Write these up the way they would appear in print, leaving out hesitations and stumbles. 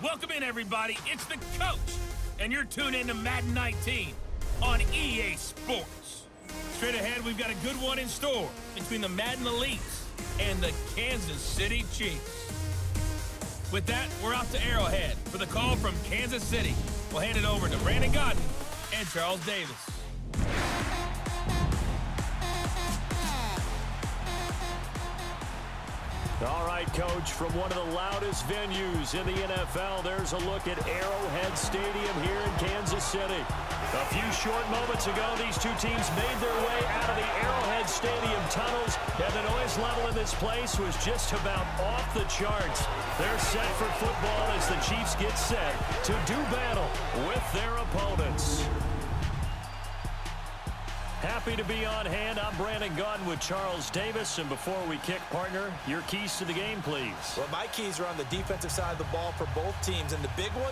Welcome in, everybody. It's the coach, and you're tuned in to Madden 19 on EA Sports. Straight ahead, we've got a good one in store between the Madden Elites and the Kansas City Chiefs. With that, we're off to Arrowhead for the call from Kansas City. We'll hand it over to Brandon Godden and Charles Davis. All right, Coach, from one of the loudest venues in the NFL, there's a look at Arrowhead Stadium here in Kansas City. A few short moments ago, these two teams made their way out of the Arrowhead Stadium tunnels, and the noise level in this place was just about off the charts. They're set for football as the Chiefs get set to do battle with their opponents. Happy to be on hand. I'm Brandon Godden with Charles Davis. And before we kick, partner, your keys to the game, please. Well, my keys are on the defensive side of the ball for both teams. And the big one,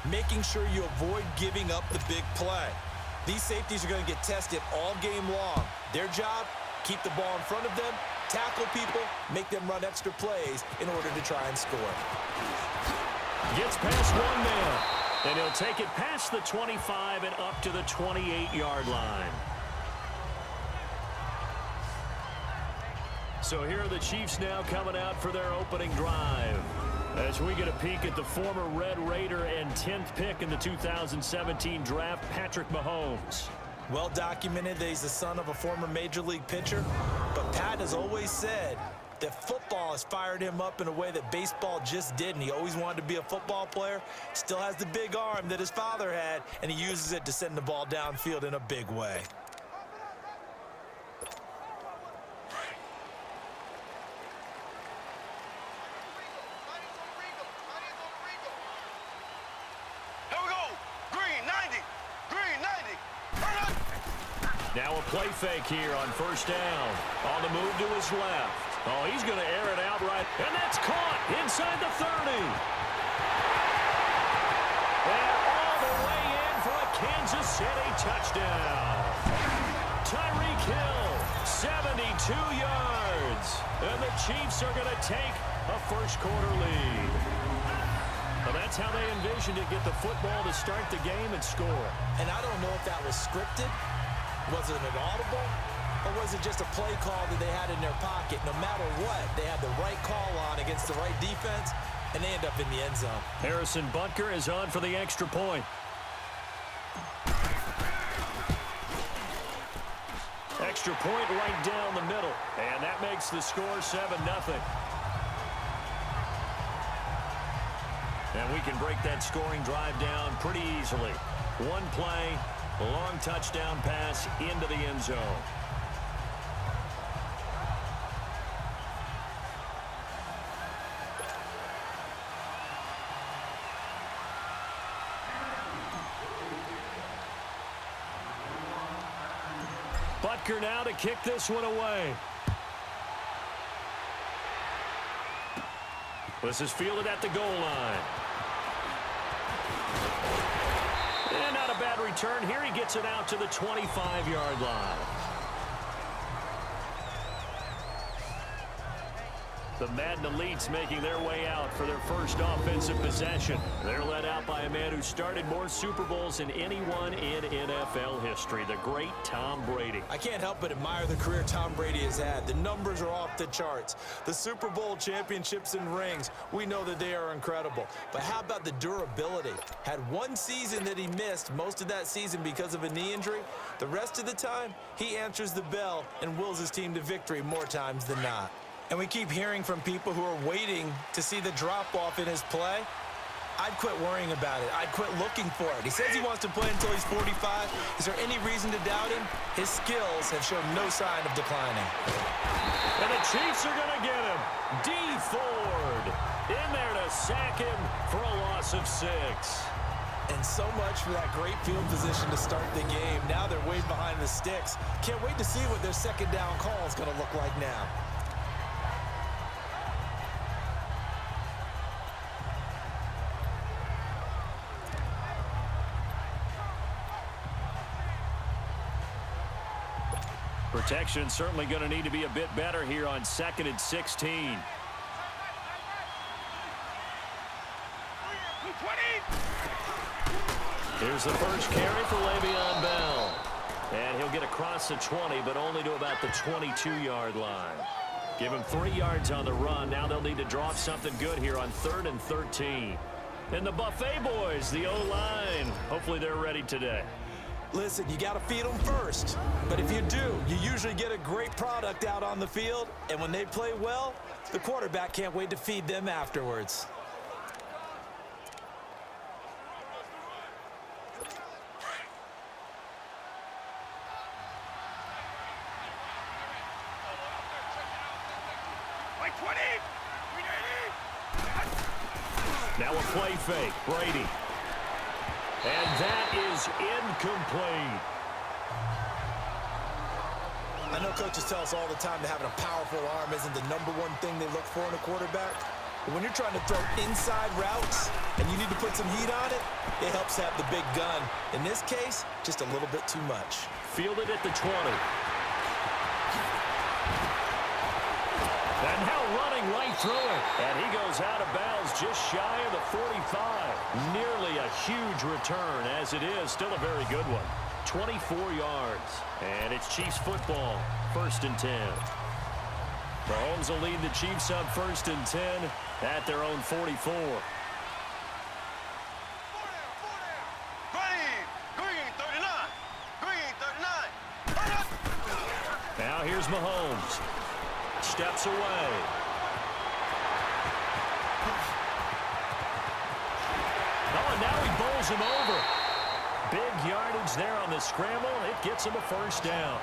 making sure you avoid giving up the big play. These safeties are going to get tested all game long. Their job, keep the ball in front of them, tackle people, make them run extra plays in order to try and score. Gets past one man. And he'll take it past the 25 and up to the 28-yard line. So here are the Chiefs now coming out for their opening drive. As we get a peek at the former Red Raider and 10th pick in the 2017 draft, Patrick Mahomes. Well documented that he's the son of a former Major League pitcher. But Pat has always said that football has fired him up in a way that baseball just didn't. He always wanted to be a football player. Still has the big arm that his father had, and he uses it to send the ball downfield in a big way. Now a play fake here on first down. On the move to his left. Oh, he's going to air it out right. And that's caught inside the 30. And all the way in for a Kansas City touchdown. Tyreek Hill, 72 yards. And the Chiefs are going to take a first-quarter lead. Well, that's how they envisioned it, get the football to start the game and score. And I don't know if that was scripted. Was it an audible, or was it just a play call that they had in their pocket? No matter what, they had the right call on against the right defense, and they end up in the end zone. Harrison Butker is on for the extra point. Extra point right down the middle, and that makes the score 7-0. And we can break that scoring drive down pretty easily. One play. A long touchdown pass into the end zone. Butker now to kick this one away. This is fielded at the goal line. And not a bad return here. He gets it out to the 25-yard line. The Madden Elites making their way out for their first offensive possession. They're led out by a man who started more Super Bowls than anyone in NFL history, the great Tom Brady. I can't help but admire the career Tom Brady has had. The numbers are off the charts. The Super Bowl championships and rings, we know that they are incredible. But how about the durability? Had one season that he missed, most of that season because of a knee injury. The rest of the time, he answers the bell and wills his team to victory more times than not. And we keep hearing from people who are waiting to see the drop-off in his play. I'd quit worrying about it. I'd quit looking for it. He says he wants to play until he's 45. Is there any reason to doubt him? His skills have shown no sign of declining. And the Chiefs are going to get him. Dee Ford in there to sack him for a loss of 6. And so much for that great field position to start the game. Now they're way behind the sticks. Can't wait to see what their second down call is going to look like now. Protection certainly going to need to be a bit better here on 2nd and 16. Here's the first carry for Le'Veon Bell. And he'll get across the 20, but only to about the 22-yard line. Give him 3 yards on the run. Now they'll need to draw up something good here on 3rd and 13. And the Buffet boys, the O-line, hopefully they're ready today. Listen, you got to feed them first. But if you do, you usually get a great product out on the field. And when they play well, the quarterback can't wait to feed them afterwards. Now a play fake, Brady. And that is incomplete. I know coaches tell us all the time that having a powerful arm isn't the #1 thing they look for in a quarterback. But when you're trying to throw inside routes and you need to put some heat on it, it helps have the big gun. In this case, just a little bit too much. Fielded at the 20. And now running right through it. And he goes out of bounds just shy of the 45. Nearly a huge return, as it is. Still a very good one. 24 yards. And it's Chiefs football. 1st and 10. Mahomes will lead the Chiefs up 1st and 10 at their own 44. Now here's Mahomes. Steps away. Oh, and now he bowls him over. Big yardage there on the scramble. It gets him a 1st down.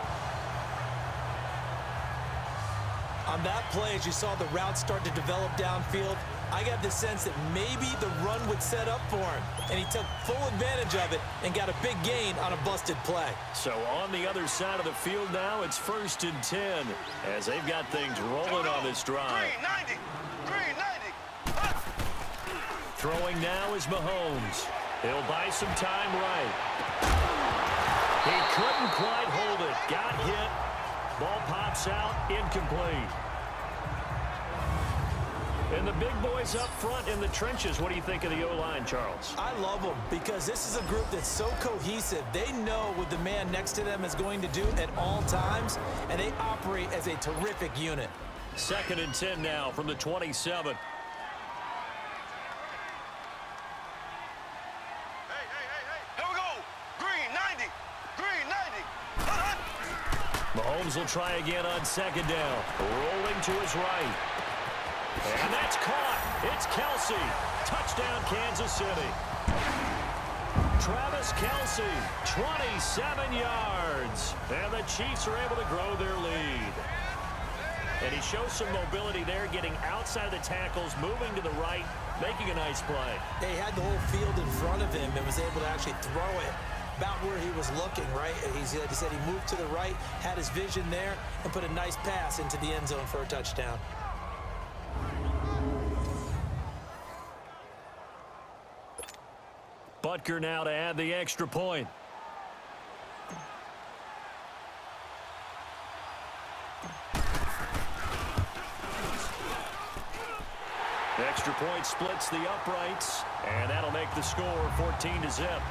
On that play, as you saw the route start to develop downfield, I got the sense that maybe the run would set up for him. And he took full advantage of it and got a big gain on a busted play. So on the other side of the field now, it's 1st and 10 as they've got things rolling on this drive. Green 90. Throwing now is Mahomes. He'll buy some time right. He couldn't quite hold it. Got hit. Ball pops out. Incomplete. And the big boys up front in the trenches. What do you think of the O-line, Charles? I love them because this is a group that's so cohesive. They know what the man next to them is going to do at all times, and they operate as a terrific unit. 2nd and 10 now from the 27. Here we go. Green 90. Mahomes will try again on 2nd down. Rolling to his right. And that's caught. It's Kelsey. Touchdown, Kansas City. Travis Kelsey, 27 yards. And the Chiefs are able to grow their lead. And he shows some mobility there, getting outside of the tackles, moving to the right, making a nice play. He had the whole field in front of him and was able to actually throw it about where he was looking, right? He said he moved to the right, had his vision there, and put a nice pass into the end zone for a touchdown. Butker now to add the extra point. The extra point splits the uprights, and that'll make the score 14-0.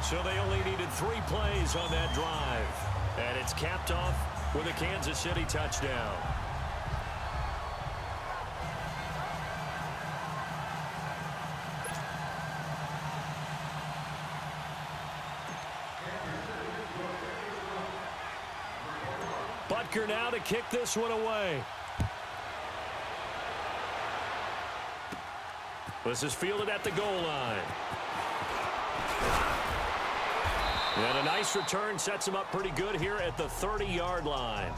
So they only needed 3 plays on that drive, and it's capped off with a Kansas City touchdown. Butker now to kick this one away. This is fielded at the goal line. And a nice return sets him up pretty good here at the 30-yard line.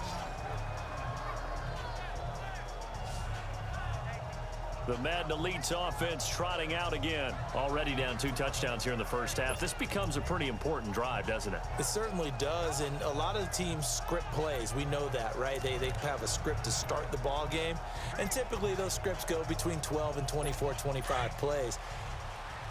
The Madden Elite's offense trotting out again. Already down 2 touchdowns here in the first half. This becomes a pretty important drive, doesn't it? It certainly does, and a lot of the teams script plays. We know that, right? They have a script to start the ball game, and typically those scripts go between 12 and 24, 25 plays.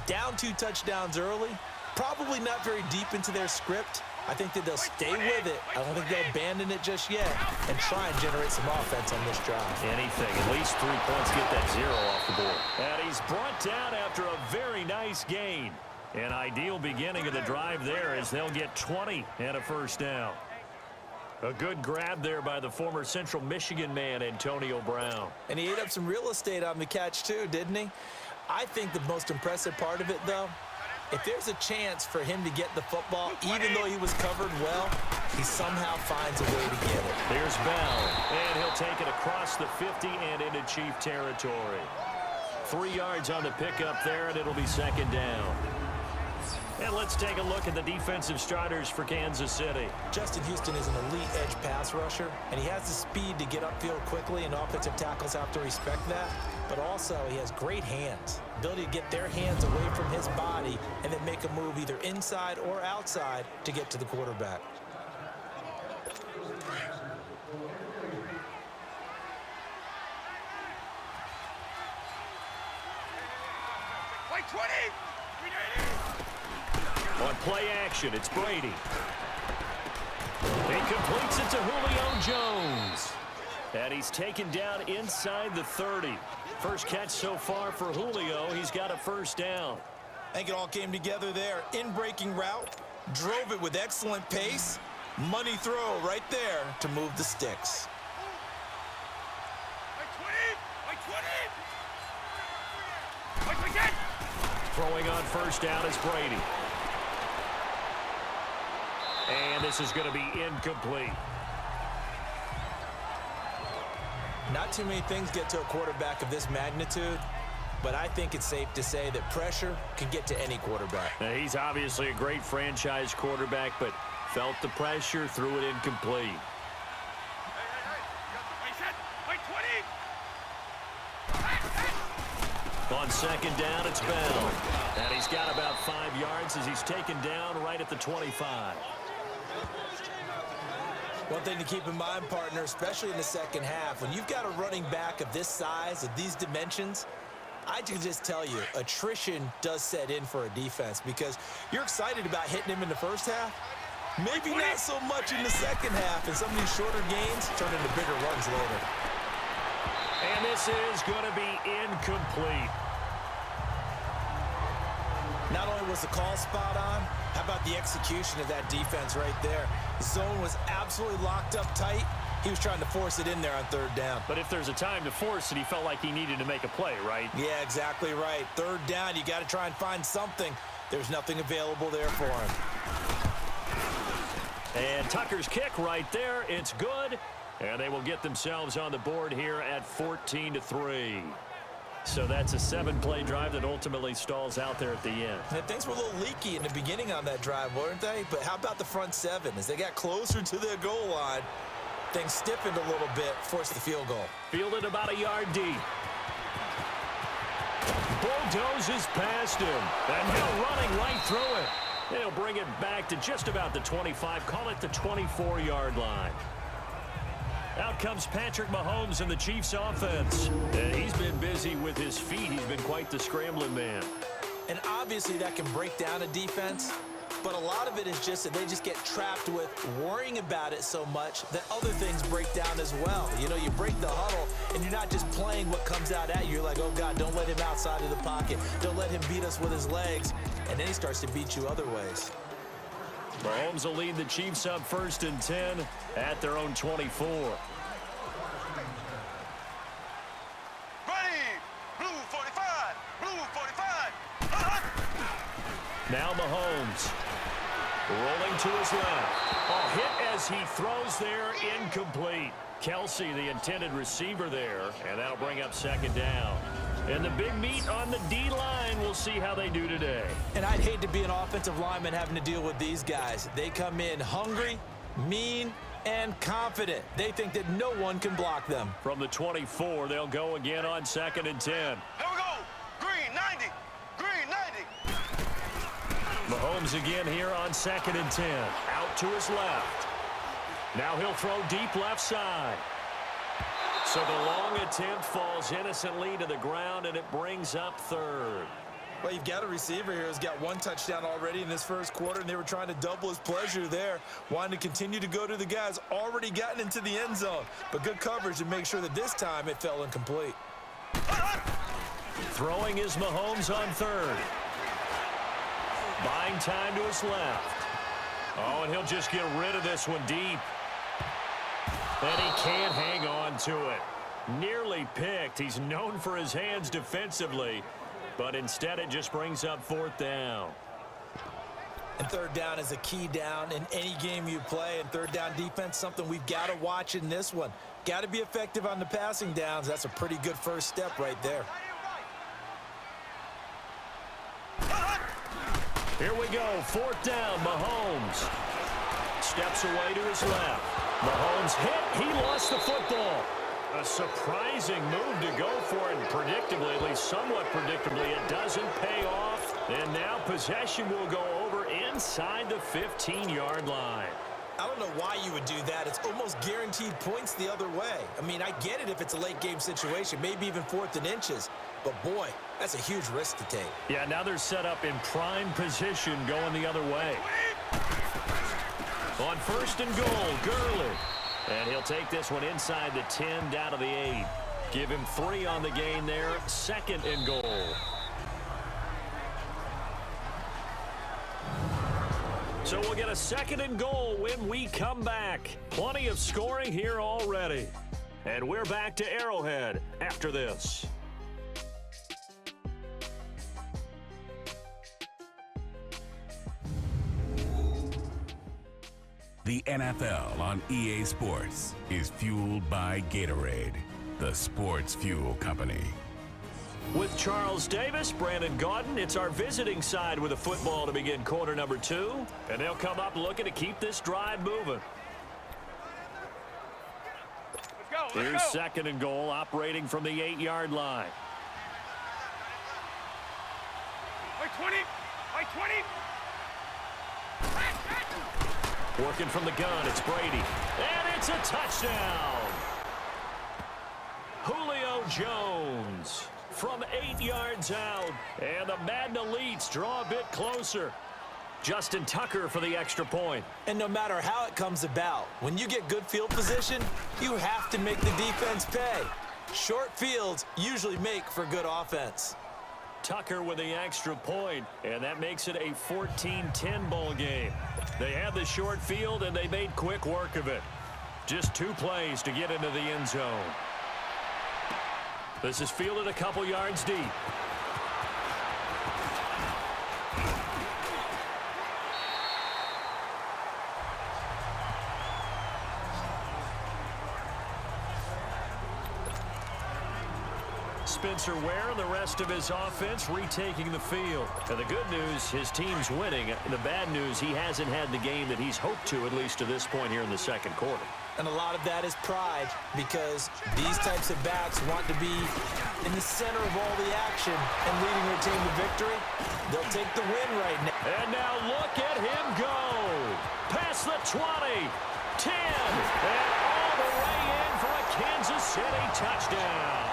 Down 2 touchdowns early, probably not very deep into their script, I think that they'll stay with it. I don't think they'll abandon it just yet and try and generate some offense on this drive. Anything. At least 3 points, get that 0 off the board. And he's brought down after a very nice gain. An ideal beginning of the drive there as they'll get 20 and a first down. A good grab there by the former Central Michigan man, Antonio Brown. And he ate up some real estate on the catch too, didn't he? I think the most impressive part of it, though, if there's a chance for him to get the football, even though he was covered well, he somehow finds a way to get it. Here's Bell, and he'll take it across the 50 and into Chief territory. 3 yards on the pickup there, and it'll be second down. And let's take a look at the defensive starters for Kansas City. Justin Houston is an elite edge pass rusher, and he has the speed to get upfield quickly, and offensive tackles have to respect that. But also, he has great hands, ability to get their hands away from his body and then make a move either inside or outside to get to the quarterback. White 20! On play action, it's Brady. He completes it to Julio Jones. And he's taken down inside the 30. First catch so far for Julio. He's got a first down. I think it all came together there. In-breaking route, drove it with excellent pace. Money throw right there to move the sticks. White 20! White 20! White again! Throwing on first down is Brady. And this is going to be incomplete. Not too many things get to a quarterback of this magnitude, but I think it's safe to say that pressure can get to any quarterback. Now, he's obviously a great franchise quarterback, but felt the pressure, threw it incomplete. On second down, it's Bell. And he's got about 5 yards as he's taken down right at the 25. One thing to keep in mind, partner, especially in the second half, when you've got a running back of this size, of these dimensions, I can just tell you, attrition does set in for a defense because you're excited about hitting him in the first half. Maybe not so much in the second half, and some of these shorter gains turn into bigger runs later. And this is going to be incomplete. Not only was the call spot on, how about the execution of that defense right there? The zone was absolutely locked up tight. He was trying to force it in there on third down. But if there's a time to force it, he felt like he needed to make a play, right? Yeah, exactly right. Third down, you got to try and find something. There's nothing available there for him. And Tucker's kick right there. It's good. And they will get themselves on the board here at 14-3. So that's a 7-play drive that ultimately stalls out there at the end. And things were a little leaky in the beginning on that drive, weren't they? But how about the front seven? As they got closer to the goal line, things stiffened a little bit, forced the field goal. Fielded about a yard deep. Bulldozes past him. And Hill running right through it. They'll bring it back to just about the 25. Call it the 24-yard line. Out comes Patrick Mahomes and the Chiefs offense. And he's been busy with his feet. He's been quite the scrambling man. And obviously that can break down a defense, but a lot of it is just that they just get trapped with worrying about it so much that other things break down as well. You know, you break the huddle, and you're not just playing what comes out at you. You're like, oh, God, don't let him outside of the pocket. Don't let him beat us with his legs. And then he starts to beat you other ways. Mahomes will lead the Chiefs up 1st and 10 at their own 24. Ready! Blue 45! Blue 45! Now Mahomes rolling to his left. A hit as he throws there, incomplete. Kelsey, the intended receiver there, and that'll bring up second down. And the big meat on the D-line, we'll see how they do today. And I'd hate to be an offensive lineman having to deal with these guys. They come in hungry, mean, and confident. They think that no one can block them. From the 24, they'll go again on 2nd and 10. Here we go! Green 90! Green 90! Mahomes again here on 2nd and 10. Out to his left. Now he'll throw deep left side. So the long attempt falls innocently to the ground, and it brings up 3rd. Well, you've got a receiver here who's got one touchdown already in this first quarter, and they were trying to double his pleasure there, wanting to continue to go to the guys already gotten into the end zone. But good coverage to make sure that this time it fell incomplete. Throwing is Mahomes on third. Buying time to his left. Oh, and he'll just get rid of this one deep. And he can't hang on to it. Nearly picked. He's known for his hands defensively, but instead it just brings up fourth down. And third down is a key down in any game you play, and third down defense, something we've got to watch in this one. Got to be effective on the passing downs. That's a pretty good first step right there. Here we go, fourth down, Mahomes. Steps away to his left. Mahomes hit, he lost the football. A surprising move to go for it, and predictably, at least somewhat predictably, it doesn't pay off. And now possession will go over inside the 15-yard line. I don't know why you would do that. It's almost guaranteed points the other way. I mean, I get it if it's a late game situation, maybe even 4th and inches. But, boy, that's a huge risk to take. Yeah, now they're set up in prime position going the other way. On first and goal, Gurley. And he'll take this one inside the 10 down to the 8. Give him 3 on the gain there. Second and goal. So we'll get a second and goal when we come back. Plenty of scoring here already. And we're back to Arrowhead after this. The NFL on EA Sports is fueled by Gatorade, the sports fuel company. With Charles Davis, Brandon Gaudin, it's our visiting side with a football to begin quarter number 2. And they'll come up looking to keep this drive moving. Here's second and goal, operating from the 8-yard line. By 20! By 20! Working from the gun, it's Brady. And it's a touchdown! Julio Jones from 8 yards out. And the Madden Elites draw a bit closer. Justin Tucker for the extra point. And no matter how it comes about, when you get good field position, you have to make the defense pay. Short fields usually make for good offense. Tucker with the extra point, and that makes it a 14-10 ball game. They had the short field, and they made quick work of it. Just 2 plays to get into the end zone. This is fielded a couple yards deep. Spencer Ware and the rest of his offense retaking the field. And the good news, his team's winning. The bad news, he hasn't had the game that he's hoped to, at least to this point here in the second quarter. And a lot of that is pride, because these types of backs want to be in the center of all the action and leading their team to victory. They'll take the win right now. And now look at him go. Past the 20, 10, and all the way in for a Kansas City touchdown.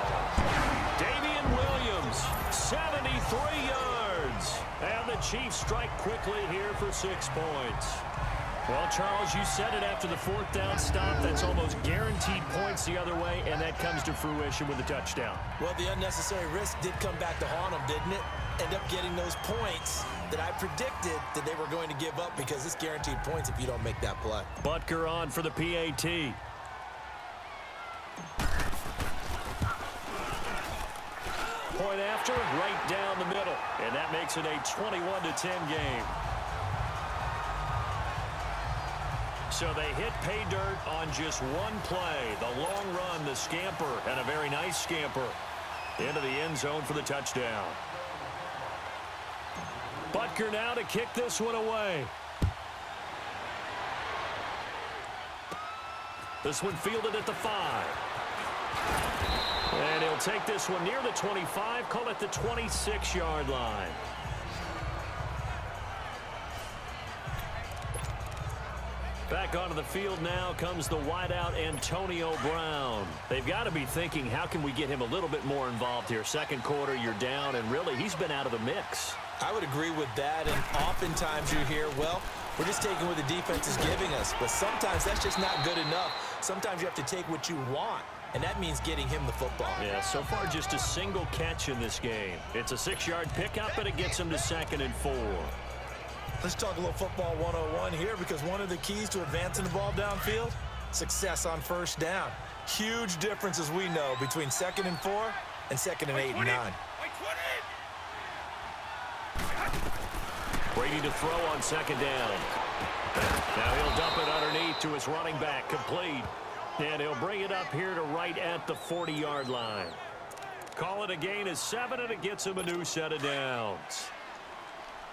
Damian Williams, 73 yards. And the Chiefs strike quickly here for 6 points. Well, Charles, you said it after the 4th down stop. That's almost guaranteed points the other way, and that comes to fruition with a touchdown. Well, the unnecessary risk did come back to haunt them, didn't it? End up getting those points that I predicted that they were going to give up, because it's guaranteed points if you don't make that play. Butker on for the PAT. Point after, right down the middle. And that makes it a 21-10 game. So they hit pay dirt on just one play. The long run, the scamper, and a very nice scamper into the end zone for the touchdown. Butker now to kick this one away. This one fielded at the 5. And he'll take this one near the 25, call it the 26-yard line. Back onto the field now comes the wideout Antonio Brown. They've got to be thinking, how can we get him a little bit more involved here? Second quarter, you're down, and really, he's been out of the mix. I would agree with that, and oftentimes you hear, well, we're just taking what the defense is giving us. But sometimes that's just not good enough. Sometimes you have to take what you want, and that means getting him the football. Yeah, so far just a single catch in this game. It's a 6-yard pickup, and it gets him to 2nd and 4. Let's talk a little football 101 here, because one of the keys to advancing the ball downfield, success on first down. Huge difference, as we know, between 2nd and 4 and 2nd and 8 and 9. Brady to throw on 2nd down. Now he'll dump it underneath to his running back, complete. And he'll bring it up here to right at the 40-yard line. Call it a gain of 7, and it gets him a new set of downs.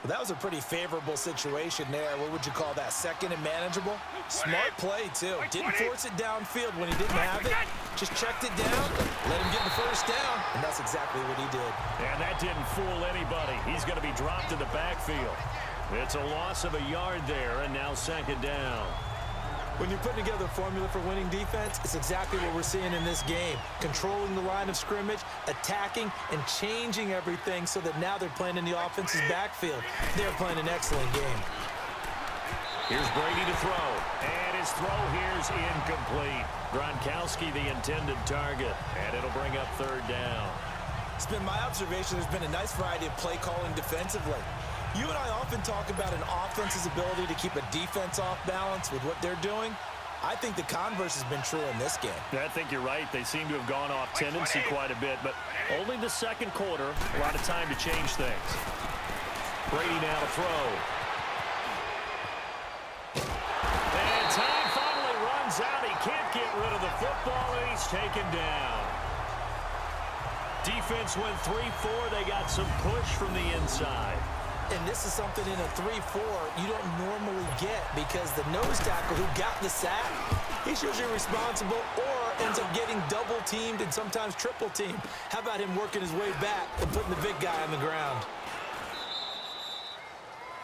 Well, that was a pretty favorable situation there. What would you call that? 2nd and manageable? Smart play, too. Didn't force it downfield when he didn't have it. Just checked it down, let him get the first down, and that's exactly what he did. And that didn't fool anybody. He's going to be dropped in the backfield. It's a loss of a yard there, and now 2nd down. When you're putting together a formula for winning defense, it's exactly what we're seeing in this game. Controlling the line of scrimmage, attacking, and changing everything so that now they're playing in the offense's backfield. They're playing an excellent game. Here's Brady to throw, and his throw here's incomplete. Gronkowski the intended target, and it'll bring up 3rd down. It's been my observation there's been a nice variety of play calling defensively. You and I often talk about an offense's ability to keep a defense off balance with what they're doing. I think the converse has been true in this game. I think you're right. They seem to have gone off tendency quite a bit, but only the 2nd quarter, a lot of time to change things. Brady now to throw. And time finally runs out. He can't get rid of the football, and he's taken down. Defense went 3-4. They got some push from the inside. And this is something in a 3-4 you don't normally get, because the nose tackle who got the sack, he's usually responsible or ends up getting double teamed and sometimes triple teamed. How about him working his way back and putting the big guy on the ground?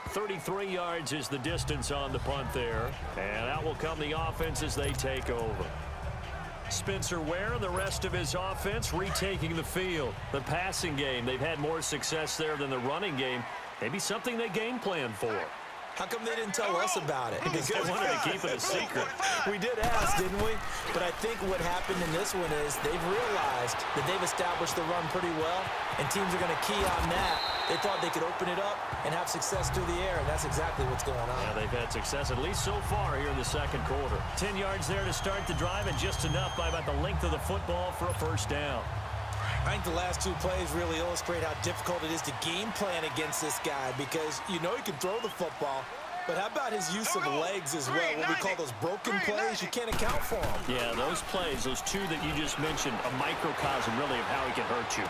33 yards is the distance on the punt there. And out will come the offense as they take over. Spencer Ware and the rest of his offense retaking the field. The passing game, they've had more success there than the running game. Maybe something they game plan for. How come they didn't tell us about it? Because they wanted to keep it a secret. We did ask, didn't we? But I think what happened in this one is they've realized that they've established the run pretty well, and teams are going to key on that. They thought they could open it up and have success through the air, and that's exactly what's going on. Yeah, they've had success, at least so far here in the 2nd quarter. 10 yards there to start the drive, and just enough by about the length of the football for a 1st down. I think the last 2 plays really illustrate how difficult it is to game plan against this guy, because you know he can throw the football, but how about his use of legs as well? What we call those broken plays, you can't account for them. Yeah, those plays, those 2 that you just mentioned, a microcosm really of how he can hurt you.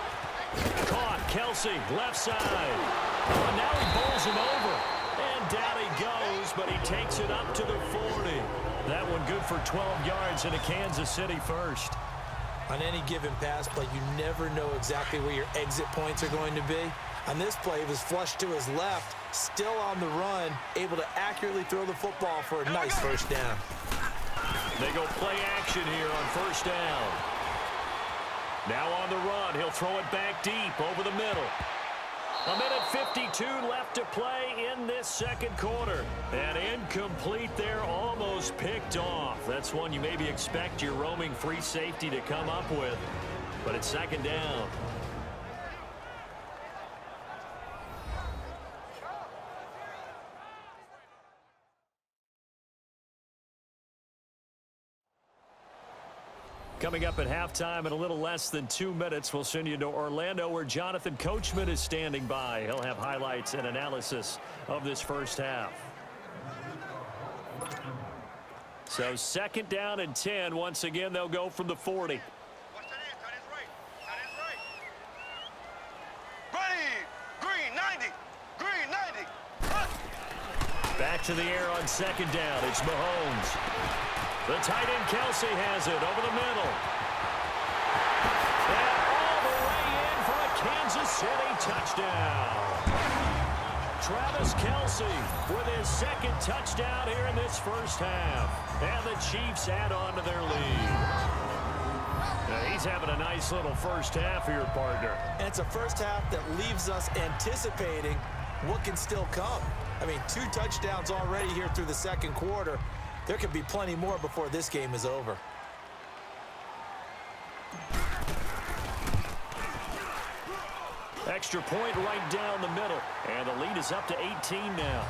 Caught, Kelsey, left side. Oh, and now he bowls him over. And down he goes, but he takes it up to the 40. That one good for 12 yards and a Kansas City 1st. On any given pass play, you never know exactly where your exit points are going to be. On this play, he was flushed to his left, still on the run, able to accurately throw the football for a nice 1st down. They go play action here on 1st down. Now on the run, he'll throw it back deep over the middle. A minute 52 left to play in this 2nd quarter. And incomplete there, almost picked off. That's one you maybe expect your roaming free safety to come up with. But it's 2nd down. Coming up at halftime in a little less than 2 minutes, we'll send you to Orlando, where Jonathan Coachman is standing by. He'll have highlights and analysis of this 1st half. So 2nd down and 10. Once again, they'll go from the 40. Watch that in. Cut his right. Cut his right. Ready. Green, 90. Green, 90. Cut. Back to the air on 2nd down. It's Mahomes. The tight end Kelsey has it over the middle. And all the way in for a Kansas City touchdown. Travis Kelce with his second touchdown here in this first half. And the Chiefs add on to their lead. Now, he's having a nice little first half here, partner. And it's a first half that leaves us anticipating what can still come. I mean, 2 touchdowns already here through the second quarter. There could be plenty more before this game is over. Extra point right down the middle. And the lead is up to 18 now.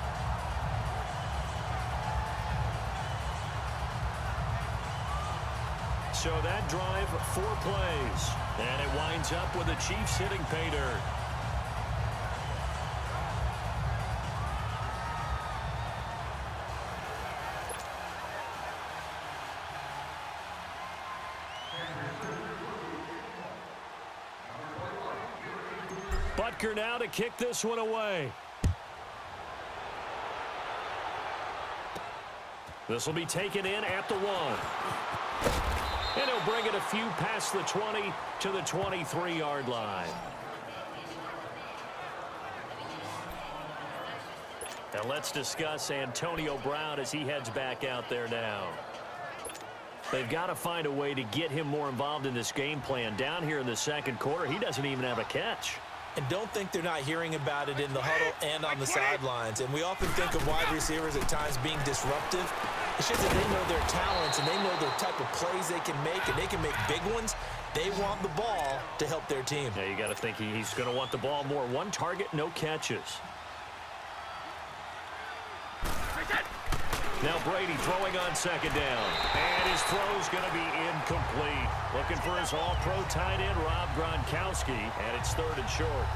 So that drive, 4 plays. And it winds up with the Chiefs hitting pay dirt. Butker now to kick this one away. This will be taken in at the 1. And he'll bring it a few past the 20 to the 23-yard line. Now let's discuss Antonio Brown as he heads back out there now. They've got to find a way to get him more involved in this game plan. Down here in the second quarter, he doesn't even have a catch. And don't think they're not hearing about it in the huddle and on the sidelines. And we often think of wide receivers at times being disruptive. It's just that they know their talents and they know the type of plays they can make, and they can make big ones. They want the ball to help their team. Yeah, you got to think he's going to want the ball more. 1 target, no catches. Now Brady throwing on second down. And his throw's going to be incomplete. Looking for his all-pro tight end, Rob Gronkowski, and it's 3rd and short.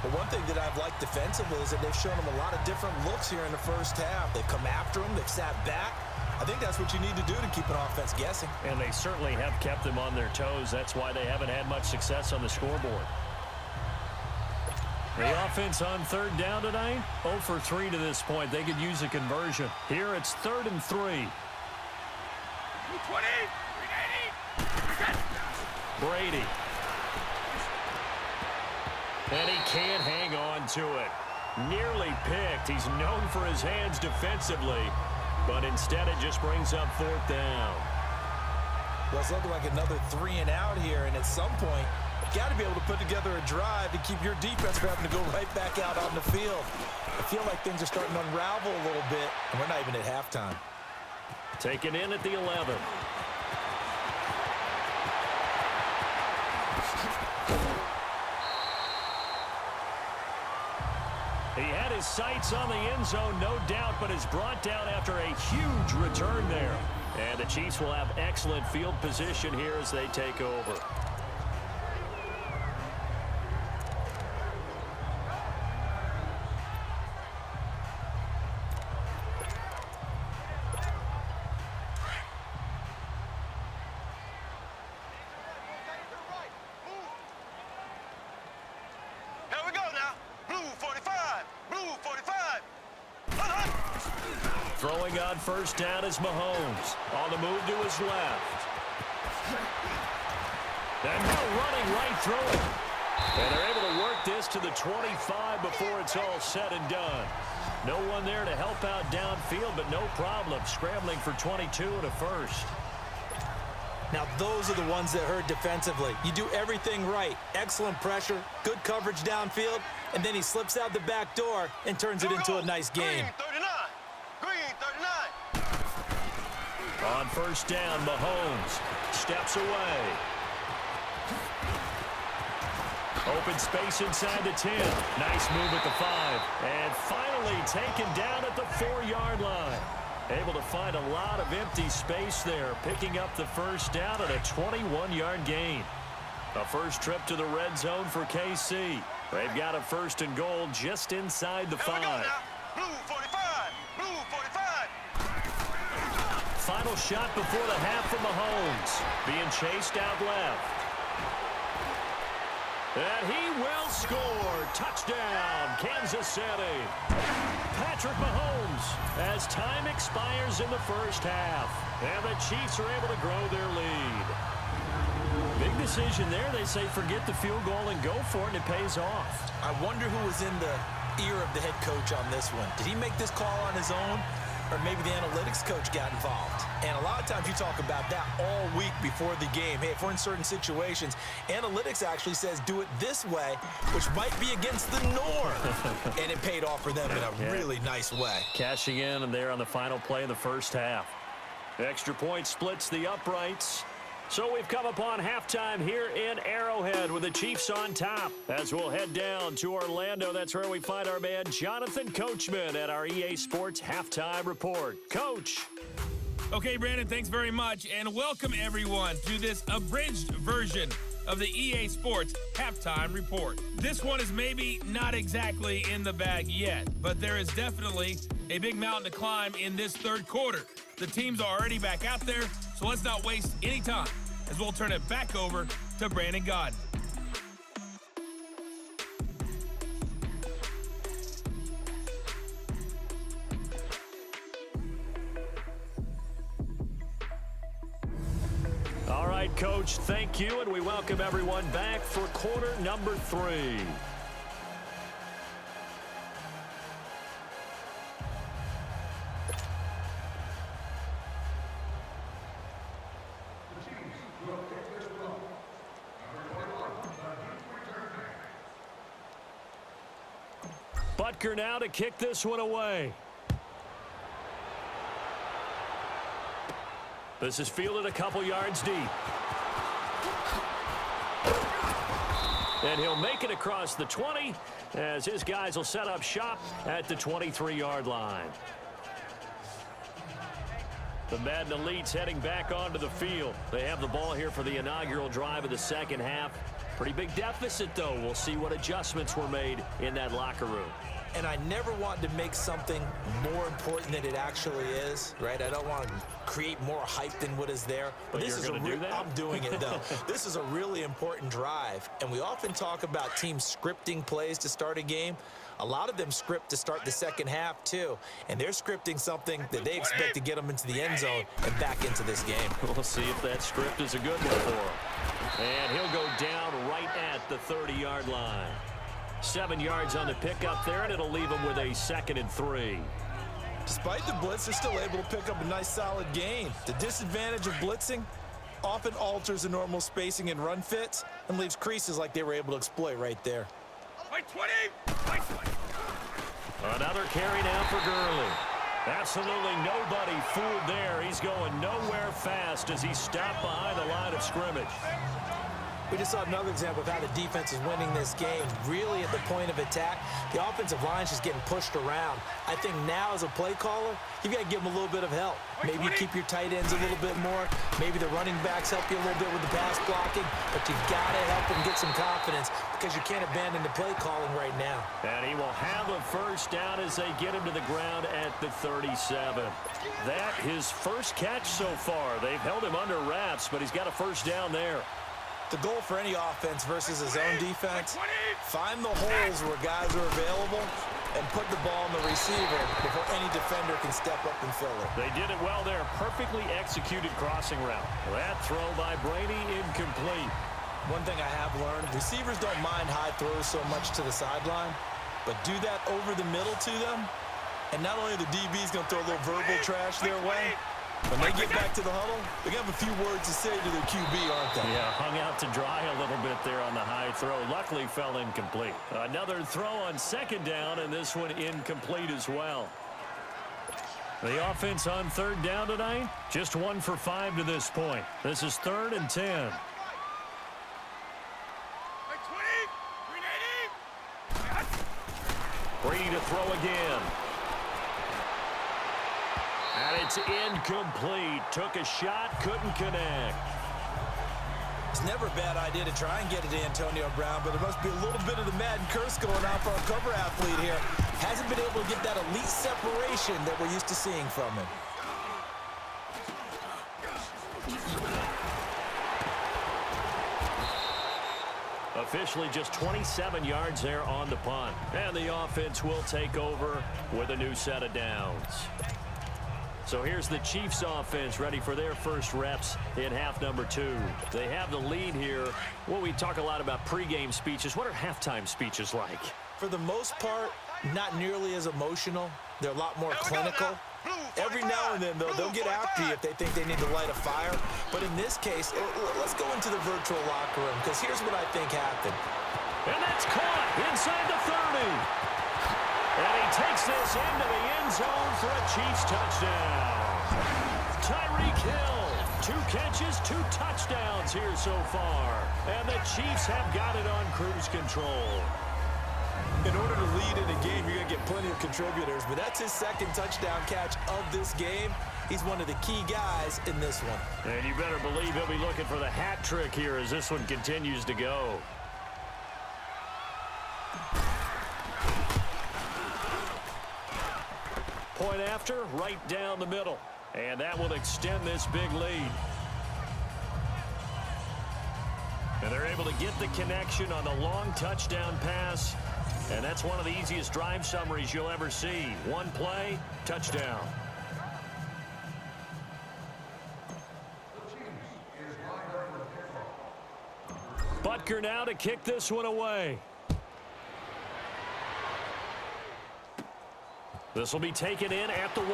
But one thing that I've liked defensively is that they've shown him a lot of different looks here in the first half. They've come after him. They've sat back. I think that's what you need to do to keep an offense guessing. And they certainly have kept them on their toes. That's why they haven't had much success on the scoreboard. The offense on 3rd down tonight, 0 for 3 to this point. They could use a conversion. Here it's 3rd and 3. 20, 380. Brady. And he can't hang on to it. Nearly picked. He's known for his hands defensively, but instead it just brings up 4th down. Well, it's looking like another 3 and out here, and at some point, you got to be able to put together a drive to keep your defense from having to go right back out on the field. I feel like things are starting to unravel a little bit, and we're not even at halftime. Taken in at the 11. He had his sights on the end zone, no doubt, but is brought down after a huge return there. And the Chiefs will have excellent field position here as they take over. Throwing on first down is Mahomes. On the move to his left. And now running right through it. And they're able to work this to the 25 before it's all said and done. No one there to help out downfield, but no problem. Scrambling for 22 and a first. Now, those are the ones that hurt defensively. You do everything right. Excellent pressure, good coverage downfield, and then he slips out the back door and turns it into a nice game. Green 39. On first down, Mahomes steps away. Open space inside the 10. Nice move at the 5. And finally taken down at the 4-yard line. Able to find a lot of empty space there, picking up the first down at a 21-yard gain. A first trip to the red zone for KC. They've got a 1st and goal just inside the 5. Blue 45. Blue 45. Final shot before the half from Mahomes. Being chased out left. And he will score. Touchdown, Kansas City. Patrick Mahomes as time expires in the first half. And the Chiefs are able to grow their lead. Big decision there. They say forget the field goal and go for it, and it pays off. I wonder who was in the ear of the head coach on this one. Did he make this call on his own? Or maybe the analytics coach got involved. And a lot of times you talk about that all week before the game. Hey, if we're in certain situations, analytics actually says do it this way, which might be against the norm. And it paid off for them in a really nice way. Cashing in and there on the final play of the first half. Extra point splits the uprights. So we've come upon halftime here in Arrowhead with the Chiefs on top. As we'll head down to Orlando, that's where we find our man Jonathan Coachman at our EA Sports Halftime Report. Coach. Okay, Brandon, thanks very much. And welcome, everyone, to this abridged version of the EA Sports Halftime Report. This one is maybe not exactly in the bag yet, but there is definitely a big mountain to climb in this third quarter. The teams are already back out there, so let's not waste any time as we'll turn it back over to Brandon Godden. All right, Coach, thank you, and we welcome everyone back for quarter number 3. Butker now to kick this one away. This is fielded a couple yards deep. And he'll make it across the 20 as his guys will set up shop at the 23-yard line. The Madden Elites heading back onto the field. They have the ball here for the inaugural drive of the second half. Pretty big deficit, though. We'll see what adjustments were made in that locker room. And I never want to make something more important than it actually is, right? I don't want to create more hype than what is there. But this is a do that? I'm doing it, though. This is a really important drive. And we often talk about teams scripting plays to start a game. A lot of them script to start the second half, too. And they're scripting something that they expect to get them into the end zone and back into this game. We'll see if that script is a good one for him. And he'll go down right at the 30-yard line. 7 yards on the pickup there, and it'll leave him with a 2nd and 3. Despite the blitz, they're still able to pick up a nice solid gain. The disadvantage of blitzing often alters the normal spacing and run fits and leaves creases like they were able to exploit right there. Another carry now for Gurley. Absolutely nobody fooled there. He's going nowhere fast as he stopped behind the line of scrimmage. We just saw another example of how the defense is winning this game. Really at the point of attack, the offensive line's just getting pushed around. I think now as a play caller, you've got to give them a little bit of help. Maybe you keep your tight ends a little bit more. Maybe the running backs help you a little bit with the pass blocking. But you've got to help them get some confidence because you can't abandon the play calling right now. And he will have a first down as they get him to the ground at the 37. That his first catch so far. They've held him under wraps, but he's got a first down there. The goal for any offense versus his own defense, find the holes where guys are available and put the ball on the receiver before any defender can step up and fill it. They did it well there. Perfectly executed crossing route. That throw by Brady incomplete. One thing I have learned, receivers don't mind high throws so much to the sideline, but do that over the middle to them, and not only the DB's going to throw a little verbal trash their way, when they get back to the huddle, they're going to have a few words to say to their QB, aren't they? Yeah, hung out to dry a little bit there on the high throw. Luckily fell incomplete. Another throw on second down, and this one incomplete as well. The offense on third down tonight, just 1 for 5 to this point. This is 3rd and 10. Brady to throw again. And it's incomplete. Took a shot, couldn't connect. It's never a bad idea to try and get it to Antonio Brown, but there must be a little bit of the Madden curse going on for our cover athlete here. Hasn't been able to get that elite separation that we're used to seeing from him. Officially just 27 yards there on the punt. And the offense will take over with a new set of downs. So here's the Chiefs offense ready for their first reps in half number 2. They have the lead here. Well, we talk a lot about pregame speeches. What are halftime speeches like? For the most part, not nearly as emotional. They're a lot more clinical. Every now and then, though, they'll get after you if they think they need to light a fire. But in this case, let's go into the virtual locker room, because here's what I think happened. And that's caught inside the 30. And he takes this into the end zone for a Chiefs touchdown. Tyreek Hill, 2 catches, 2 touchdowns here so far. And the Chiefs have got it on cruise control. In order to lead in a game, you're going to get plenty of contributors, but that's his 2nd touchdown catch of this game. He's one of the key guys in this one. And you better believe he'll be looking for the hat trick here as this one continues to go. Point after, right down the middle. And that will extend this big lead. And they're able to get the connection on the long touchdown pass. And that's one of the easiest drive summaries you'll ever see. 1 play, touchdown. Butker now to kick this one away. This will be taken in at the 1.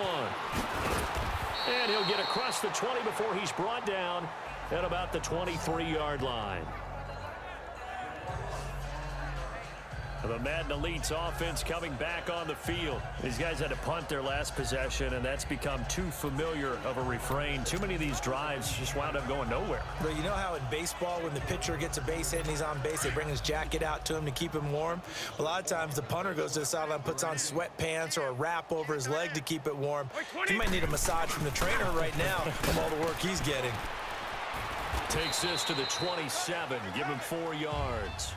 And he'll get across the 20 before he's brought down at about the 23-yard line. The Madden Elite's offense coming back on the field. These guys had to punt their last possession, and that's become too familiar of a refrain. Too many of these drives just wound up going nowhere. But you know how in baseball, when the pitcher gets a base hit and he's on base, they bring his jacket out to him to keep him warm? A lot of times the punter goes to the sideline, puts on sweatpants or a wrap over his leg to keep it warm. He might need a massage from the trainer right now from all the work he's getting. Takes this to the 27. Give him 4 yards.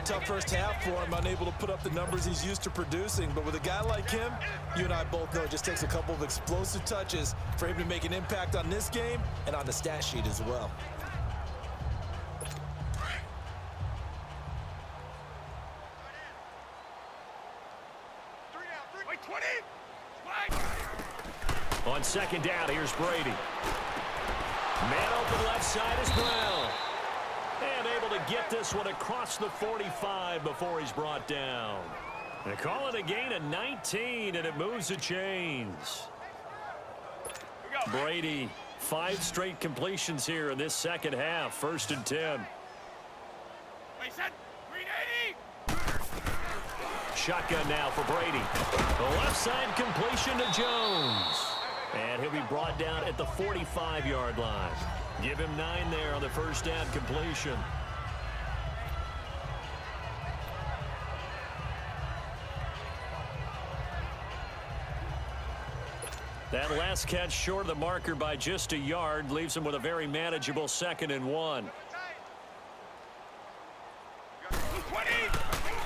Tough first half for him, unable to put up the numbers he's used to producing. But with a guy like him, you and I both know it just takes a couple of explosive touches for him to make an impact on this game and on the stat sheet as well. On 2nd down, here's Brady. Man open left side is Brown. And able to get this one across the 45 before he's brought down. They call it a gain of 19, and it moves the chains. Brady, 5 straight completions here in this 2nd half. 1st and 10. Shotgun now for Brady. The left side completion to Jones. And he'll be brought down at the 45-yard line. Give him 9 there on the 1st down completion. That last catch short of the marker by just a yard leaves him with a very manageable 2nd and 1.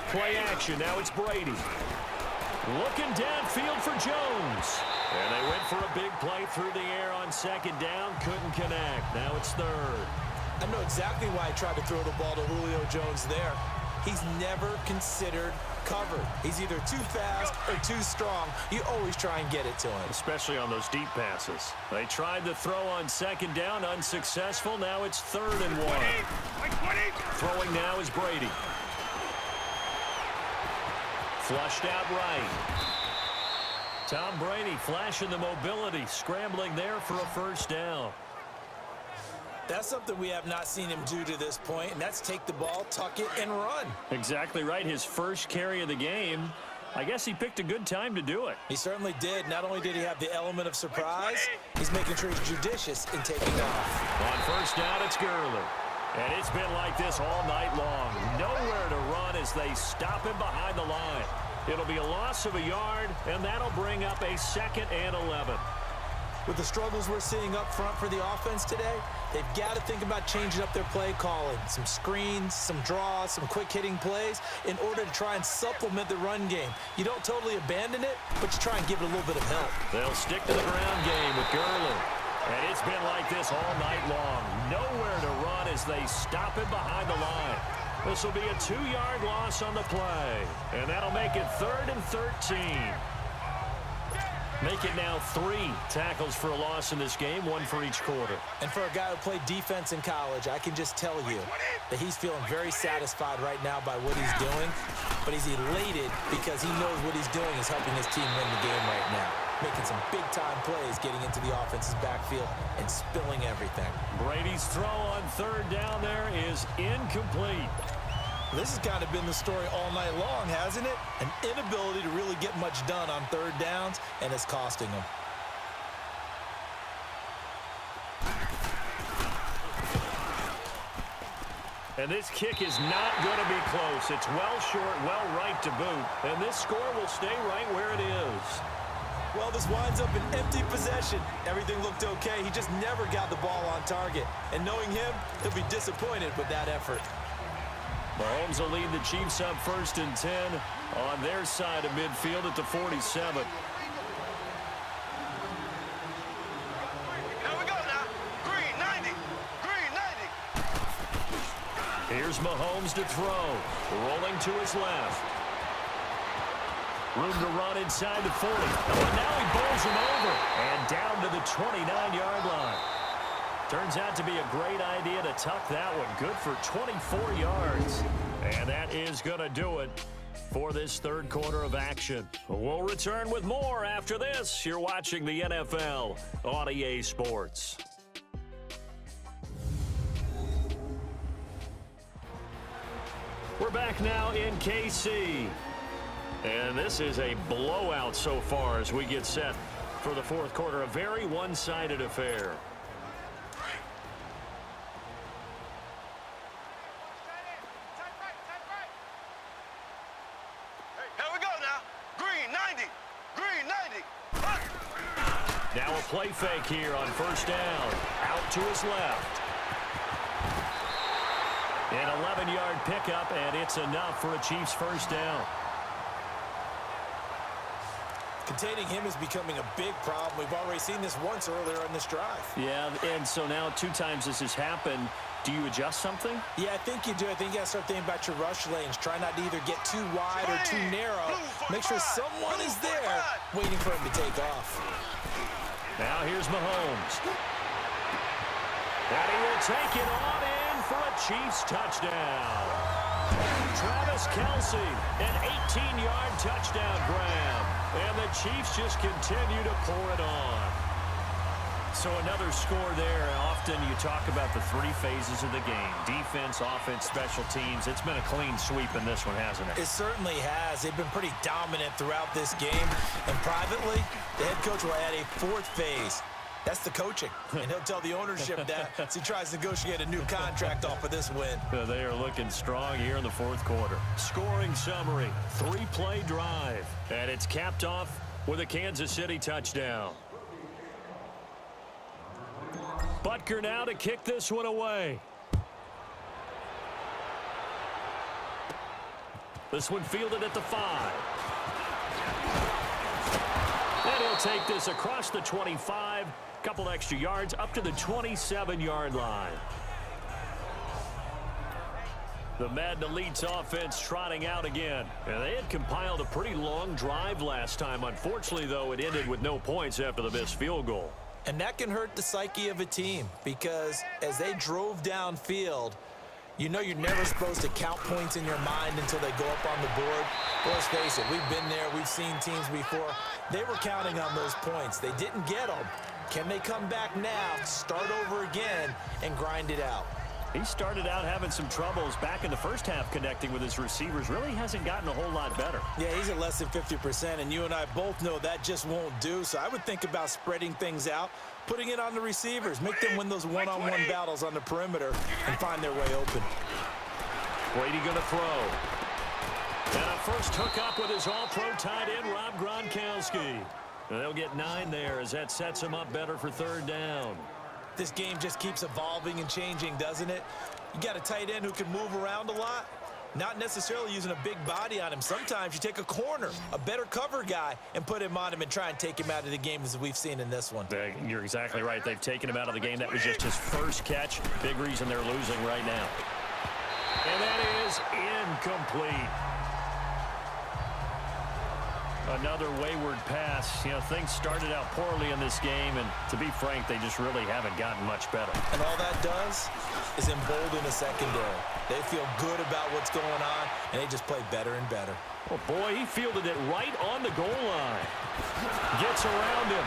Play action. Now it's Brady. Looking downfield for Jones. And they went for a big play through the air on 2nd down. Couldn't connect. Now it's 3rd. I know exactly why he tried to throw the ball to Julio Jones there. He's never considered covered. He's either too fast or too strong. You always try and get it to him. Especially on those deep passes. They tried the throw on 2nd down. Unsuccessful. Now it's 3rd and 1. Throwing now is Brady. Flushed out right. Tom Brady flashing the mobility, scrambling there for a 1st down. That's something we have not seen him do to this point, and that's take the ball, tuck it, and run. Exactly right. His first carry of the game. I guess he picked a good time to do it. He certainly did. Not only did he have the element of surprise, he's making sure he's judicious in taking off. On 1st down, it's Gurley. And it's been like this all night long. Nowhere to run as they stop him behind the line. It'll be a loss of a yard, and that'll bring up a 2nd and 11. With the struggles we're seeing up front for the offense today, they've got to think about changing up their play calling. Some screens, some draws, some quick-hitting plays in order to try and supplement the run game. You don't totally abandon it, but you try and give it a little bit of help. They'll stick to the ground game with Gurley. And it's been like this all night long. Nowhere to run as they stop him behind the line. This will be a 2-yard loss on the play. And that'll make it 3rd and 13. Make it now 3 tackles for a loss in this game, 1 for each quarter. And for a guy who played defense in college, I can just tell you that he's feeling very satisfied right now by what he's doing, but he's elated because he knows what he's doing is helping his team win the game right now, making some big-time plays, getting into the offense's backfield and spilling everything. Brady's throw on 3rd down there is incomplete. This has kind of been the story all night long, hasn't it? An inability to really get much done on 3rd downs, and it's costing them. And this kick is not going to be close. It's well short, well right to boot. And this score will stay right where it is. Well, this winds up an empty possession. Everything looked okay. He just never got the ball on target. And knowing him, he'll be disappointed with that effort. Mahomes will lead the Chiefs up 1st and 10 on their side of midfield at the 47. Here we go now. Green 90. Green 90. Here's Mahomes to throw. Rolling to his left. Room to run inside the 40. Oh, and now he bowls him over. And down to the 29-yard line. Turns out to be a great idea to tuck that one. Good for 24 yards. And that is going to do it for this 3rd quarter of action. We'll return with more after this. You're watching the NFL on EA Sports. We're back now in KC. And this is a blowout so far as we get set for the 4th quarter. A very one-sided affair. Now a play fake here on 1st down. Out to his left. An 11-yard pickup, and it's enough for a Chiefs 1st down. Containing him is becoming a big problem. We've already seen this once earlier in this drive. Yeah, and so now 2 times this has happened. Do you adjust something? Yeah, I think you do. I think you got to start thinking about your rush lanes. Try not to either get too wide or too narrow. Make sure someone is there waiting for him to take off. Now here's Mahomes. And he will take it on in for a Chiefs touchdown. Travis Kelce, an 18-yard touchdown grab. And the Chiefs just continue to pour it on. So another score there. Often you talk about the 3 phases of the game. Defense, offense, special teams. It's been a clean sweep in this one, hasn't it? It certainly has. They've been pretty dominant throughout this game. And privately, the head coach will add a 4th phase. That's the coaching. And he'll tell the ownership that as he tries to negotiate a new contract off of this win. They are looking strong here in the 4th quarter. Scoring summary, 3-play drive. And it's capped off with a Kansas City touchdown. Butker now to kick this one away. This one fielded at the 5. And he'll take this across the 25. Couple extra yards up to the 27-yard line. The Madden Elite's offense trotting out again. And they had compiled a pretty long drive last time. Unfortunately, though, it ended with no points after the missed field goal. And that can hurt the psyche of a team because as they drove downfield, you know you're never supposed to count points in your mind until they go up on the board. Well, let's face it, we've been there. We've seen teams before. They were counting on those points. They didn't get them. Can they come back now, start over again, and grind it out? He started out having some troubles back in the first half connecting with his receivers. Really hasn't gotten a whole lot better. Yeah, he's at less than 50%, and you and I both know that just won't do. So I would think about spreading things out, putting it on the receivers, make them win those one-on-one battles on the perimeter and find their way open. Brady going to throw. And a first hookup with his all-pro tight end, Rob Gronkowski. And they'll get 9 there as that sets him up better for 3rd down. This game just keeps evolving and changing, doesn't it? You got a tight end who can move around a lot, not necessarily using a big body on him. Sometimes you take a corner, a better cover guy, and put him on him and try and take him out of the game as we've seen in this one. You're exactly right. They've taken him out of the game. That was just his first catch. Big reason they're losing right now. And that is incomplete. Another wayward pass. You know, things started out poorly in this game, and to be frank, they just really haven't gotten much better. And all that does is embolden a secondary. They feel good about what's going on, and they just play better and better. Oh, boy, he fielded it right on the goal line. Gets around him.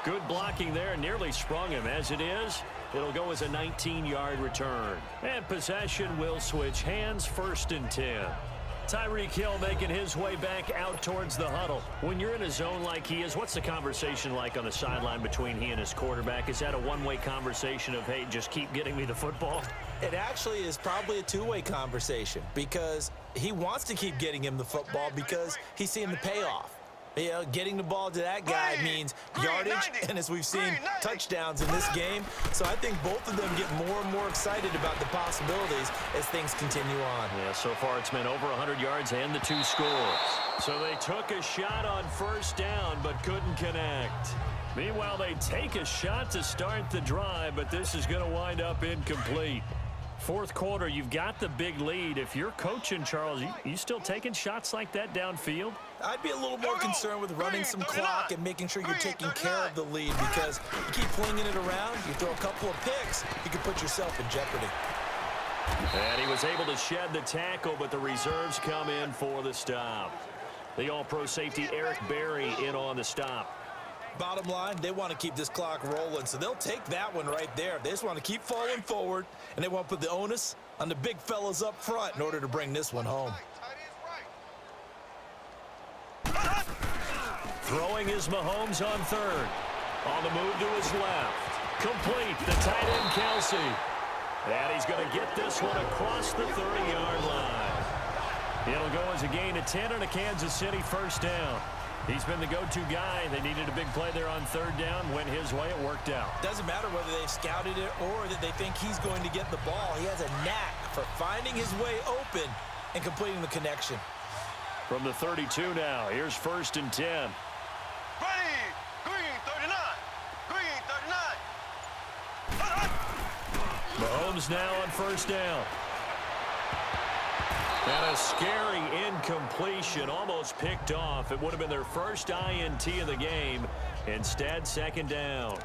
Good blocking there, nearly sprung him. As it is, it'll go as a 19-yard return. And possession will switch hands, 1st and 10. Tyreek Hill making his way back out towards the huddle. When you're in a zone like he is, what's the conversation like on the sideline between he and his quarterback? Is that a one-way conversation of, hey, just keep getting me the football? It actually is probably a two-way conversation because he wants to keep getting him the football because he's seeing the payoff. You know, getting the ball to that guy means yardage, and as we've seen, touchdowns in this game. So I think both of them get more and more excited about the possibilities as things continue on. Yeah, so far it's been over 100 yards and the 2 scores. So they took a shot on 1st down but couldn't connect. Meanwhile, they take a shot to start the drive, but this is going to wind up incomplete. 4th quarter, you've got the big lead. If you're coaching, Charles, you still taking shots like that downfield? I'd be a little more concerned with running some clock and making sure you're taking care of the lead because you keep flinging it around, you throw a couple of picks, you can put yourself in jeopardy. And he was able to shed the tackle, but the reserves come in for the stop. The all-pro safety Eric Berry in on the stop. Bottom line, they want to keep this clock rolling, so they'll take that one right there. They just want to keep falling forward, and they want to put the onus on the big fellas up front in order to bring this one home. Throwing is Mahomes on 3rd. On the move to his left. Complete, the tight end Kelsey. And he's going to get this one across the 30-yard line. It'll go as a gain of 10 and a Kansas City 1st down. He's been the go-to guy. They needed a big play there on 3rd down. Went his way. It worked out. Doesn't matter whether they've scouted it or that they think he's going to get the ball. He has a knack for finding his way open and completing the connection. From the 32 now, here's 1st and 10. Ready, green 39, green 39. Mahomes now on 1st down. And a scary incompletion, almost picked off. It would have been their first INT of the game. Instead, 2nd down.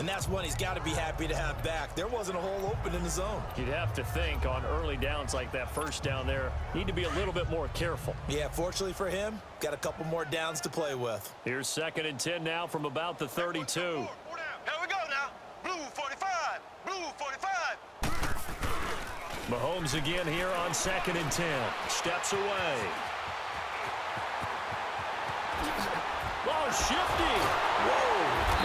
And that's one he's got to be happy to have back. There wasn't a hole open in the zone. You'd have to think on early downs like that 1st down there, need to be a little bit more careful. Yeah, fortunately for him, got a couple more downs to play with. Here's 2nd and 10 now from about the 32. Here we go now. Blue 45, blue 45. Mahomes again here on 2nd and 10. Steps away. Oh, shifty. Whoa.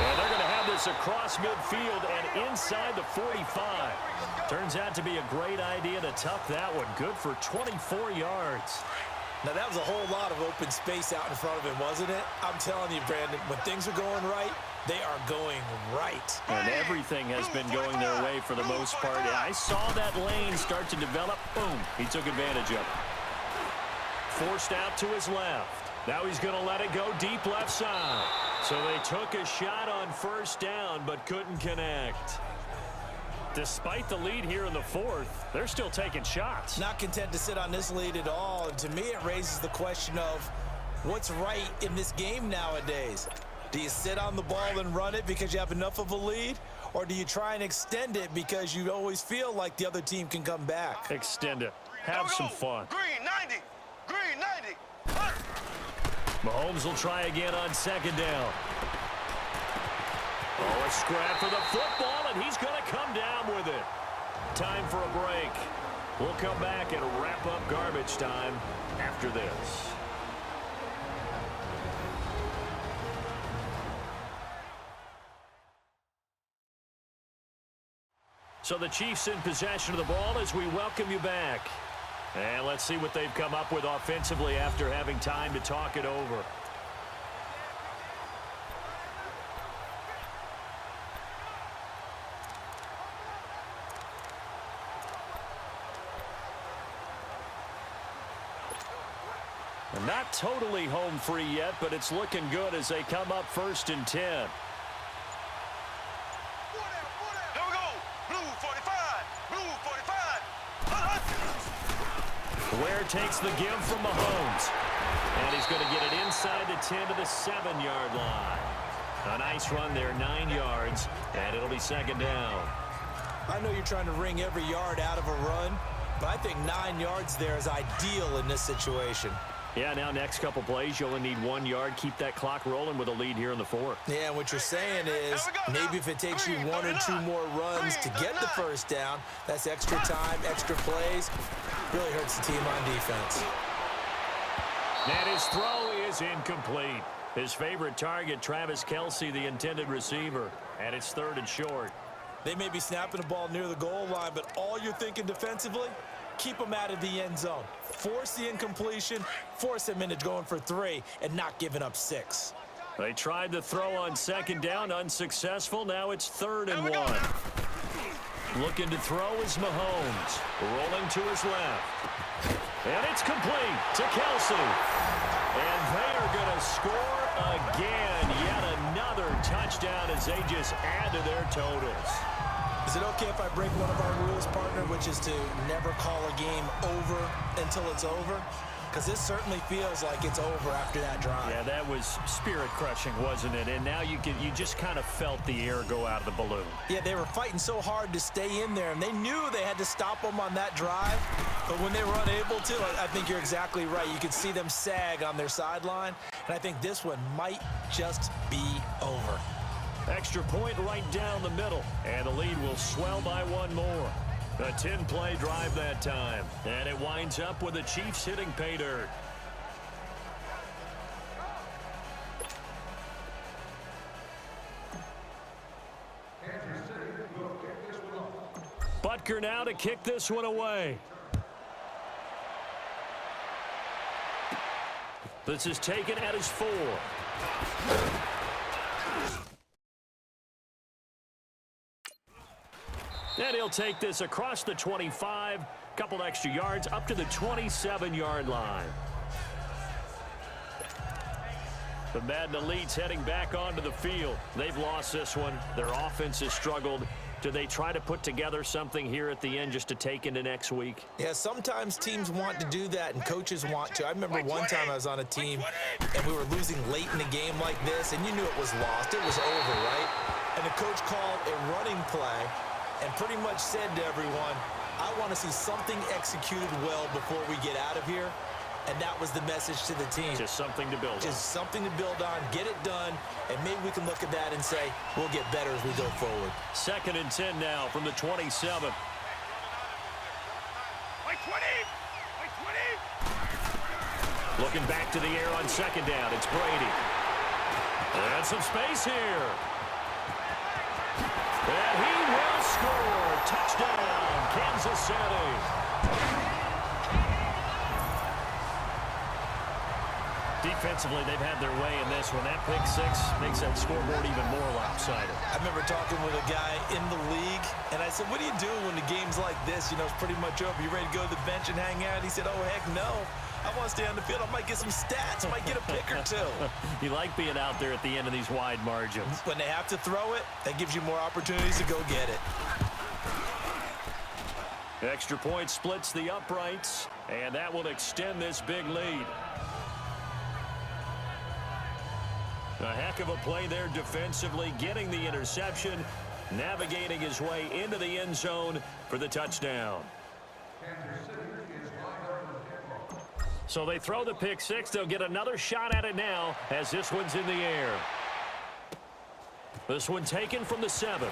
And they're going to have this across midfield and inside the 45. Turns out to be a great idea to tuck that one. Good for 24 yards. Now, that was a whole lot of open space out in front of him, wasn't it? I'm telling you, Brandon, when things are going right, they are going right. And everything has been going their way for the most part. I saw that lane start to develop. Boom. He took advantage of it. Forced out to his left. Now he's going to let it go deep left side. So they took a shot on 1st down but couldn't connect. Despite the lead here in the 4th, they're still taking shots. Not content to sit on this lead at all. And to me, it raises the question of what's right in this game nowadays. Do you sit on the ball and run it because you have enough of a lead? Or do you try and extend it because you always feel like the other team can come back? Extend it. Have some fun. Green 90, green 90. Mahomes will try again on 2nd down. Oh, a scrap for the football, and he's going to come down with it. Time for a break. We'll come back and wrap up garbage time after this. So the Chiefs in possession of the ball as we welcome you back. And let's see what they've come up with offensively after having time to talk it over. And not totally home free yet, but it's looking good as they come up 1st and 10. Here we go. Blue 45, blue 45. Ware takes the give from Mahomes. And he's going to get it inside the 10 to the 7-yard line. A nice run there, 9 yards, and it'll be second down. I know you're trying to wring every yard out of a run, but I think 9 yards there is ideal in this situation. Yeah, now next couple plays, you only need 1 yard. Keep that clock rolling with a lead here in the 4th. Yeah, what you're saying is maybe if it takes you 1 or 2 more runs to get the first down, that's extra time, extra plays. Really hurts the team on defense. And his throw is incomplete. His favorite target, Travis Kelce, the intended receiver. And it's 3rd and short. They may be snapping the ball near the goal line, but all you're thinking defensively, keep them out of the end zone. Force the incompletion, force them into going for 3, and not giving up 6. They tried the throw on 2nd down, unsuccessful. Now it's 3rd and 1. Looking to throw is Mahomes. Rolling to his left. And it's complete to Kelce. And they are going to score again. Yet another touchdown as they just add to their totals. Is it okay if I break one of our rules, partner, which is to never call a game over until it's over? Because this certainly feels like it's over after that drive. Yeah, that was spirit-crushing, wasn't it? And now you just kind of felt the air go out of the balloon. Yeah, they were fighting so hard to stay in there, and they knew they had to stop them on that drive. But when they were unable to, I think you're exactly right. You could see them sag on their sideline, and I think this one might just be over. Extra point right down the middle, and the lead will swell by 1 more. A 10-play drive that time, and it winds up with the Chiefs hitting pay dirt. Butker now to kick this one away. This is taken at his 4. And he'll take this across the 25, couple extra yards, up to the 27-yard line. The Madden Elites heading back onto the field. They've lost this one. Their offense has struggled. Do they try to put together something here at the end just to take into next week? Yeah, sometimes teams want to do that, and coaches want to. I remember one time I was on a team, and we were losing late in a game like this, and you knew it was lost. It was over, right? And the coach called a running play and pretty much said to everyone, I want to see something executed well before we get out of here. And that was the message to the team. Just something to build on. Just something to build on, get it done, and maybe we can look at that and say, we'll get better as we go forward. 2nd and 10 now from the 27. Looking back to the air on 2nd down. It's Brady. And some space here. And he will score. Touchdown, Kansas City. Defensively, they've had their way in this one. That pick 6 makes that scoreboard even more lopsided. I remember talking with a guy in the league, and I said, what do you do when the game's like this? You know, it's pretty much over. You ready to go to the bench and hang out? He said, oh, heck no. I want to stay on the field. I might get some stats. I might get a pick or 2. You like being out there at the end of these wide margins. When they have to throw it, that gives you more opportunities to go get it. Extra point splits the uprights, and that will extend this big lead. A heck of a play there defensively, getting the interception, navigating his way into the end zone for the touchdown. So they throw the pick 6. They'll get another shot at it now as this one's in the air. This one taken from the 7.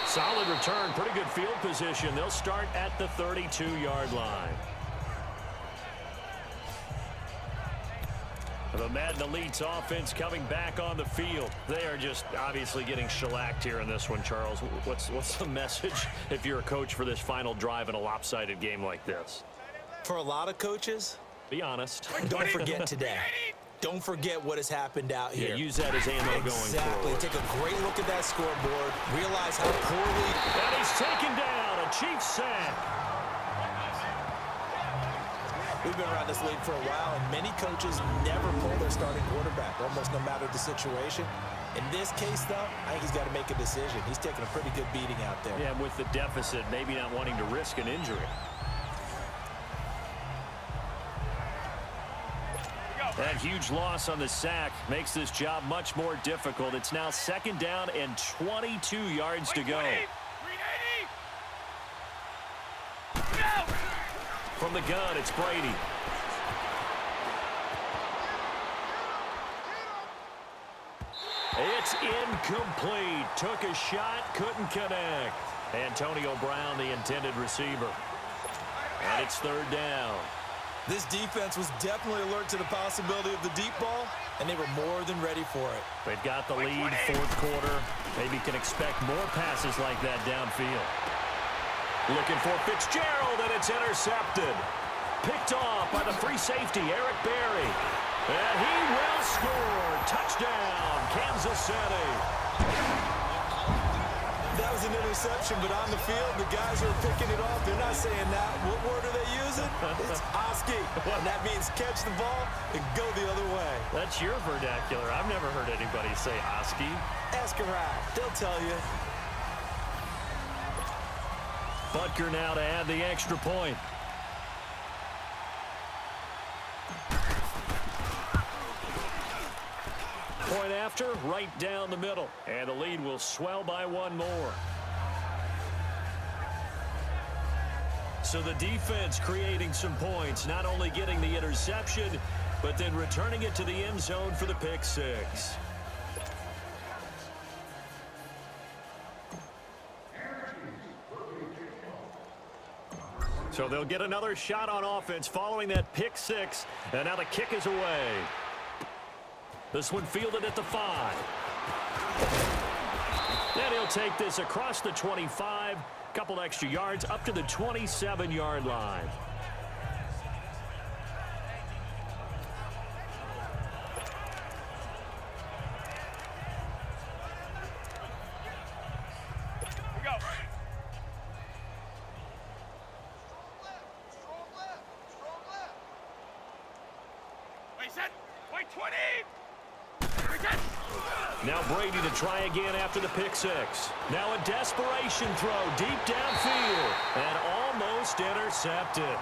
Solid return, pretty good field position. They'll start at the 32-yard line. The Madden Elites offense coming back on the field. They are just obviously getting shellacked here in this one, Charles. What's the message if you're a coach for this final drive in a lopsided game like this? For a lot of coaches, be honest. Don't forget today. Don't forget what has happened out here. Yeah, use that as ammo going forward. Exactly. Take a great look at that scoreboard. Realize how poorly. And he's taken down. A Chiefs sack. We've been around this league for a while, and many coaches never pull their starting quarterback, almost no matter the situation. In this case, though, I think he's got to make a decision. He's taking a pretty good beating out there. Yeah, with the deficit, maybe not wanting to risk an injury. That huge loss on the sack makes this job much more difficult. It's now 2nd down and 22 yards to go. From the gun, it's Brady. It's incomplete. Took a shot, couldn't connect. Antonio Brown, the intended receiver. And it's 3rd down. This defense was definitely alert to the possibility of the deep ball, and they were more than ready for it. They've got the lead, 4th quarter. Maybe can expect more passes like that downfield. Looking for Fitzgerald, and it's intercepted. Picked off by the free safety, Eric Berry. And he will score. Touchdown, Kansas City. That was an interception, but on the field, the guys who are picking it off, they're not saying that. What word are they using? It's Oski. And that means catch the ball and go the other way. That's your vernacular. I've never heard anybody say Oski. Ask around. They'll tell you. Butker now to add the extra point. Point after, right down the middle. And the lead will swell by 1 more. So the defense creating some points, not only getting the interception, but then returning it to the end zone for the pick 6. So they'll get another shot on offense following that pick 6. And now the kick is away. This one fielded at the 5. And he'll take this across the 25. Couple extra yards up to the 27-yard line. Now Brady to try again after the pick 6. Now a desperation throw deep downfield and almost intercepted.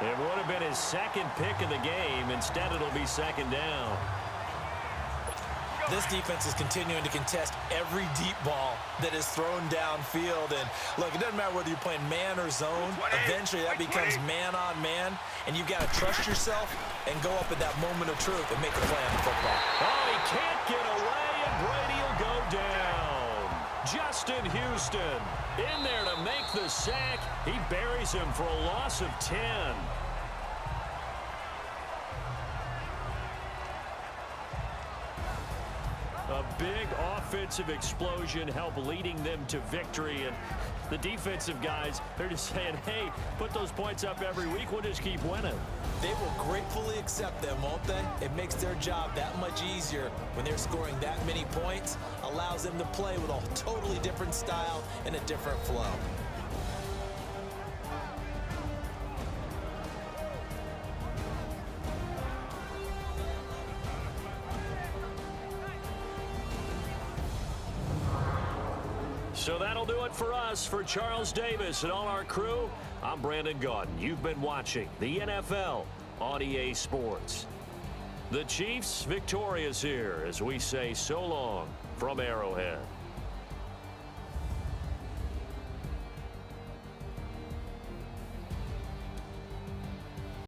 It would have been his 2nd pick of the game. Instead, it'll be 2nd down. This defense is continuing to contest every deep ball that is thrown downfield. And look, it doesn't matter whether you're playing man or zone. Eventually, that becomes man on man. And you've got to trust yourself and go up at that moment of truth and make a play on the football. Oh, he can't get away, and Brady will go down. Justin Houston in there to make the sack. He buries him for a loss of 10. A big offensive explosion helped leading them to victory. And the defensive guys, they're just saying, hey, put those points up every week. We'll just keep winning. They will gratefully accept them, won't they? It makes their job that much easier when they're scoring that many points. Allows them to play with a totally different style and a different flow. So that'll do it for us. For Charles Davis and all our crew, I'm Brandon Gaudin. You've been watching the NFL on EA Sports. The Chiefs victorious here as we say so long from Arrowhead.